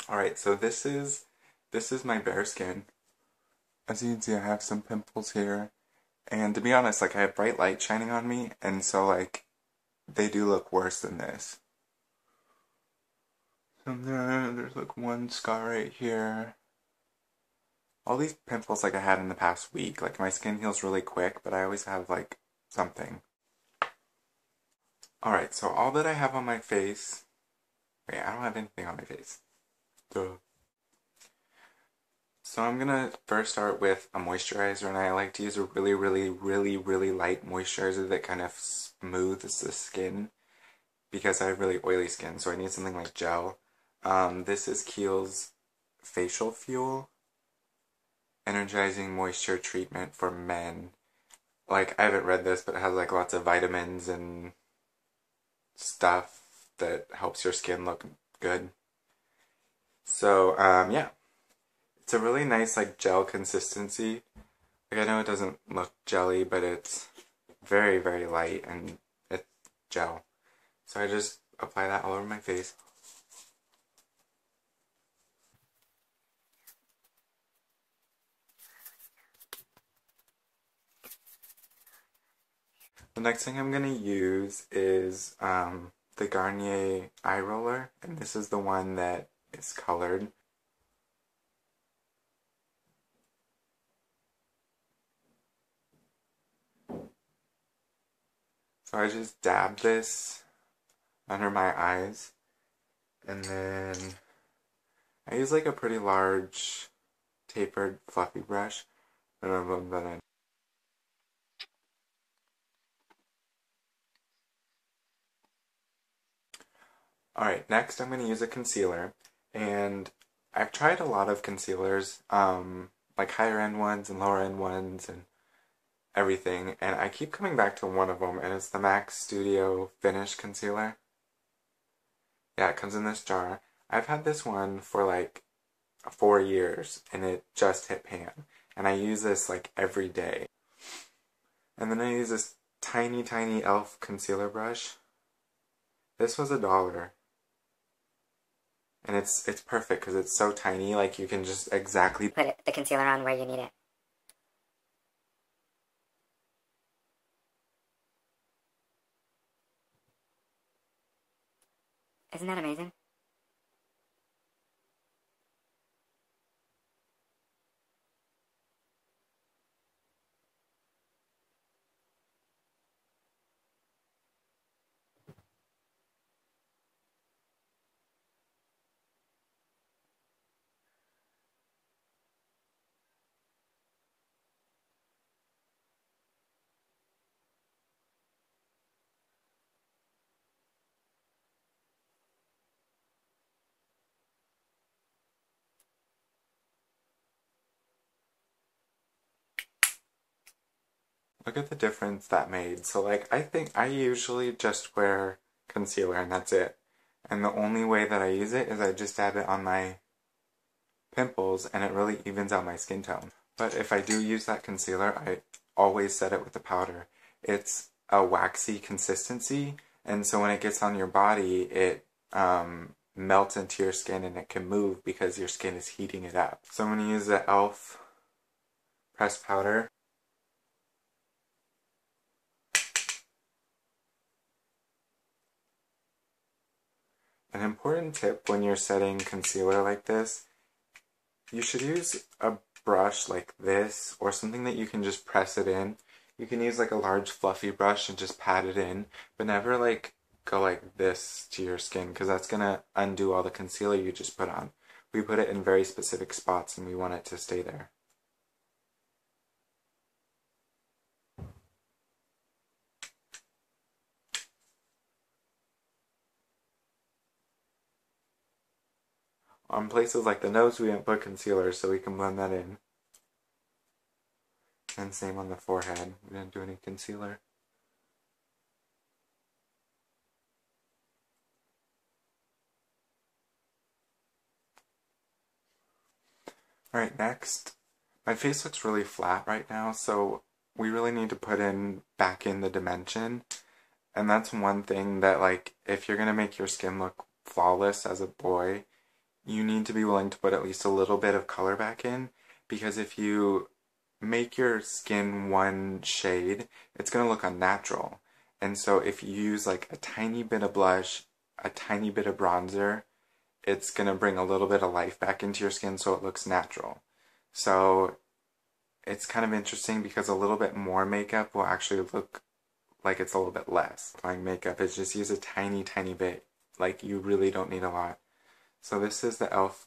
Alright, so this is my bare skin. As you can see, I have some pimples here. And to be honest, like I have bright light shining on me, and so like they do look worse than this. So there's like one scar right here. All these pimples like I had in the past week. Like my skin heals really quick, but I always have like something. Alright, so all that I have on my face. Wait, I don't have anything on my face. Duh. So I'm gonna first start with a moisturizer, and I like to use a really light moisturizer that kind of smooths the skin because I have really oily skin, so I need something like gel. This is Kiehl's Facial Fuel Energizing Moisture Treatment for Men. Like, I haven't read this, but it has like lots of vitamins and stuff that helps your skin look good. So, yeah. It's a really nice like gel consistency. Like I know it doesn't look jelly, but it's very light and it's gel. So I just apply that all over my face. The next thing I'm gonna use is the Garnier eye roller, and this is the one that is colored. So I just dab this under my eyes, and then I use like a pretty large tapered fluffy brush, and I rub that in. Alright, next I'm going to use a concealer, and I've tried a lot of concealers, like higher end ones and lower end ones and everything, and I keep coming back to one of them, and it's the MAC Studio Finish Concealer. Yeah, it comes in this jar. I've had this one for like 4 years, and it just hit pan, and I use this like every day. And then I use this tiny e.l.f. concealer brush. This was $1. And it's perfect because it's so tiny, like you can just exactly put the concealer on where you need it. Isn't that amazing? look at the difference that made. So like I think I usually just wear concealer and that's it. And the only way that I use it is I just dab it on my pimples and it really evens out my skin tone. But if I do use that concealer, I always set it with the powder. It's a waxy consistency, and so when it gets on your body, it melts into your skin and it can move because your skin is heating it up. So I'm going to use the e.l.f. pressed powder. An important tip when you're setting concealer like this, you should use a brush like this or something that you can just press it in. You can use like a large fluffy brush and just pat it in, but never like go like this to your skin because that's going to undo all the concealer you just put on. We put it in very specific spots and we want it to stay there. On places like the nose, we didn't put concealer, so we can blend that in. And same on the forehead. We didn't do any concealer. Alright, next. My face looks really flat right now, so we really need to put in back in the dimension. And that's one thing that, like, if you're gonna make your skin look flawless as a boy, you need to be willing to put at least a little bit of color back in, because if you make your skin one shade, it's going to look unnatural. And so if you use like a tiny bit of blush, a tiny bit of bronzer, it's going to bring a little bit of life back into your skin so it looks natural. So it's kind of interesting because a little bit more makeup will actually look like it's a little bit less. Applying makeup is just use a tiny, tiny bit. Like, you really don't need a lot. So this is the e.l.f.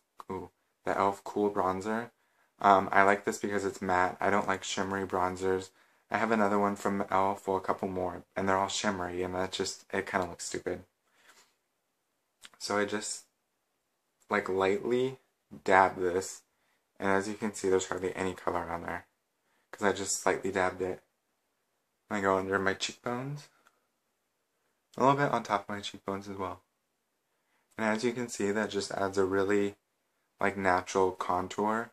Cool Bronzer. I like this because it's matte. I don't like shimmery bronzers. I have another one from e.l.f., well, a couple more, and they're all shimmery, and that just, it kind of looks stupid. So I just, like, lightly dab this, and as you can see, there's hardly any color on there, because I just slightly dabbed it. I go under my cheekbones, a little bit on top of my cheekbones as well. And as you can see, that just adds a really, like, natural contour.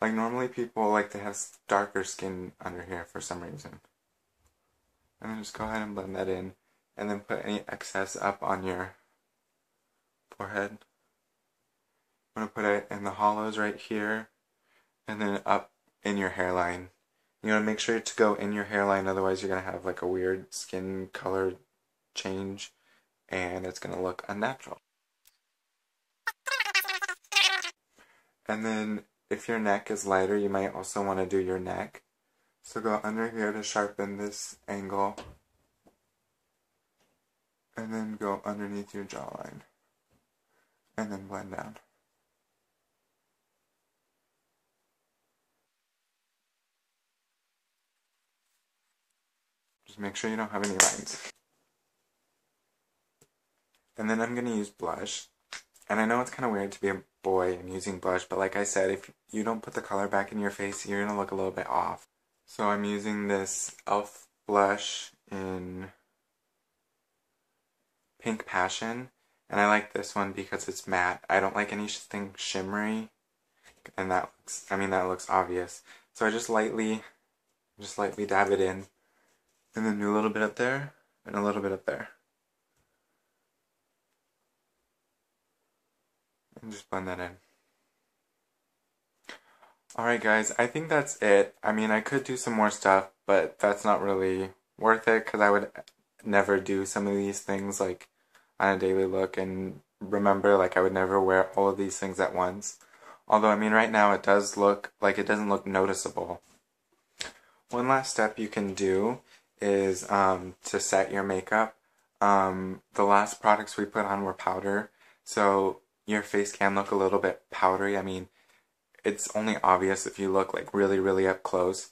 Like, normally people like to have darker skin under here for some reason. And then just go ahead and blend that in, and then put any excess up on your forehead. I'm going to put it in the hollows right here, and then up in your hairline. You want to make sure to go in your hairline, otherwise you're going to have like a weird skin color change, and it's going to look unnatural. And then if your neck is lighter, you might also want to do your neck. So go under here to sharpen this angle, and then go underneath your jawline, and then blend down. Just make sure you don't have any lines. And then I'm going to use blush. And I know it's kind of weird to be a boy and using blush, but like I said, if you don't put the color back in your face, you're going to look a little bit off. So I'm using this e.l.f. blush in Pink Passion. And I like this one because it's matte. I don't like anything shimmery. And that looks obvious. So I just lightly dab it in. And then do a little bit up there, and a little bit up there. And just blend that in. Alright guys, I think that's it. I mean, I could do some more stuff, but that's not really worth it, because I would never do some of these things like on a daily look, and remember, like, I would never wear all of these things at once. Although, I mean, right now it does look like it doesn't look noticeable. One last step you can do is to set your makeup. The last products we put on were powder, so your face can look a little bit powdery. I mean, it's only obvious if you look like really, really up close.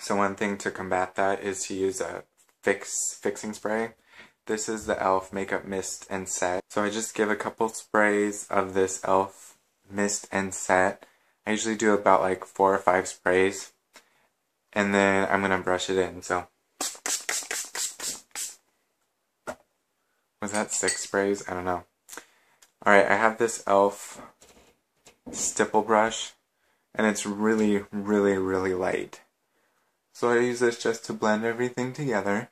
So one thing to combat that is to use a fixing spray. This is the e.l.f. Makeup Mist and Set. So I just give a couple sprays of this e.l.f. Mist and Set. I usually do about like 4 or 5 sprays. And then I'm going to brush it in, so. Was that 6 sprays? I don't know. Alright, I have this e.l.f. stipple brush, and it's really, really, really light. So I use this just to blend everything together.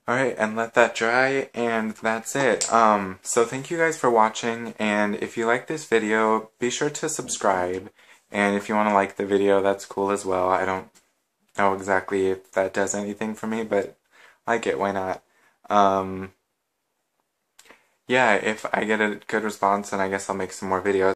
Alright, and let that dry, and that's it. So thank you guys for watching, and if you like this video, be sure to subscribe, and if you want to like the video, that's cool as well. I don't know exactly if that does anything for me, but like it, why not? Yeah, if I get a good response, then I guess I'll make some more videos.